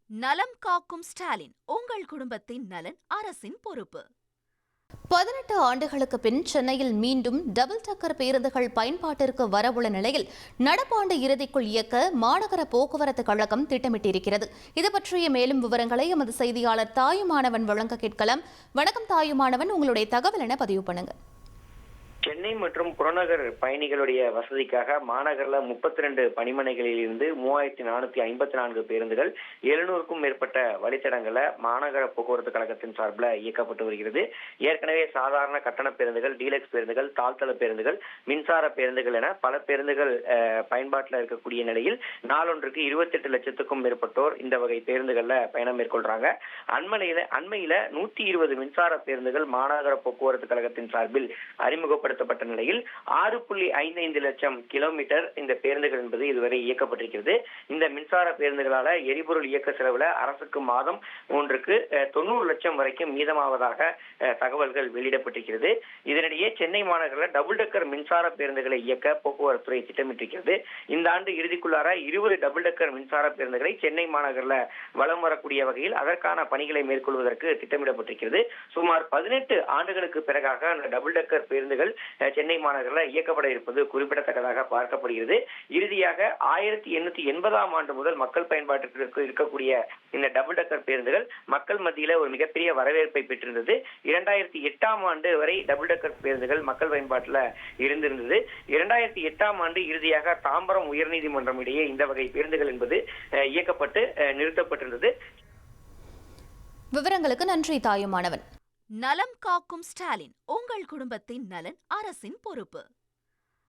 நலம் காக்கும் ஸ்டாலின், உங்கள் குடும்பத்தின் நலன் அரசின் பொறுப்பு. 18 ஆண்டுகளுக்கு பின் சென்னையில் மீண்டும் டபுள் டக்கர் பேருந்துகள் பயன்பாட்டிற்கு வரவுள்ள நிலையில் நடப்பாண்டு இறுதிக்குள் இயக்க மாநகர போக்குவரத்து கழகம் திட்டமிட்டிருக்கிறது. இது பற்றிய மேலும் விவரங்களை எமது செய்தியாளர் தாயுமானவன் வழங்க கேட்கலாம். வணக்கம் தாயுமானவன், உங்களுடைய தகவல் என பதிவு பண்ணுங்க. சென்னை மற்றும் புறநகர் பயணிகளுடைய வசதிக்காக மாநகரில் 32 பணிமனைகளில் இருந்து 3454 பேருந்துகள் 700க்கும் மேற்பட்ட வழித்தடங்களை மாநகர போக்குவரத்து கழகத்தின் சார்பில் இயக்கப்பட்டு வருகிறது. ஏற்கனவே சாதாரண கட்டண பேருந்துகள், டீலக்ஸ் பேருந்துகள், தாழ்த்தள பேருந்துகள், மின்சார பேருந்துகள் என பல பேருந்துகள் பயன்பாட்டில் இருக்கக்கூடிய நிலையில் நாளொன்றுக்கு 28 லட்சத்துக்கும் மேற்பட்டோர் இந்த வகை பேருந்துகள்ல பயணம் மேற்கொள்றாங்க. அண்மையில 120 மின்சார பேருந்துகள் மாநகர போக்குவரத்து கழகத்தின் சார்பில் அறிமுகப்படுத்தப்பட்ட நிலையில் 6.55 லட்சம் கிலோமீட்டர் இந்த பேருந்துகள் என்பது இதுவரை இயக்கப்பட்டிருக்கிறது. இந்த மின்சார பேருந்துகளால எரிபொருள் இயக்க செலவுல அரசுக்கு மாதம் ஒன்றுக்கு 90 லட்சம் வரைக்கும் மீதமாவதாக தகவல்கள் வெளியிடப்பட்டிருக்கிறது. இதனிடையே சென்னை மாநகரில் டபுள் டக்கர் மின்சார பேருந்துகளை இயக்க போக்குவரத்துறை திட்டமிட்டிருக்கிறது. இந்த ஆண்டு இறுதிக்குள்ளார 20 டபுள் டக்கர் மின்சார பேருந்துகளை சென்னை மாநகரில் வலம் வரக்கூடிய வகையில் அதற்கான பணிகளை மேற்கொள்வதற்கு திட்டமிடப்பட்டிருக்கிறது. சுமார் 18 ஆண்டுகளுக்கு பிறகாக அந்த டபுள் டக்கர் பேருந்துகள் சென்னை மாநகரில் இயக்கப்பட இருப்பது குறிப்பிடத்தக்கதாக பார்க்கப்படுகிறது. இறுதியாக 1880ஆம் ஆண்டு முதல் மக்கள் பயன்பாட்டிற்கு இருக்கக்கூடிய இந்த டபுள் டக்கர் பேருந்துகள் மக்கள் மத்தியில ஒரு மிகப்பெரிய வரவேற்பை பெற்றிருந்தது. 2008ஆம் ஆண்டு வரை டபுள் டக்கர் பேருந்துகள் மக்கள் பயன்பாட்டில் இருந்திருந்தது. 2008ஆம் ஆண்டு இறுதியாக தாம்பரம் உயர்நீதிமன்றம் இடையே இந்த வகை பேருந்துகள் என்பது இயக்கப்பட்டு நிறுத்தப்பட்டிருந்தது. விவரங்களுக்கு நன்றி தாயுமானவன். நலம் காக்கும் ஸ்டாலின், உங்கள் குடும்பத்தின் நலன் அரசின் பொறுப்பு.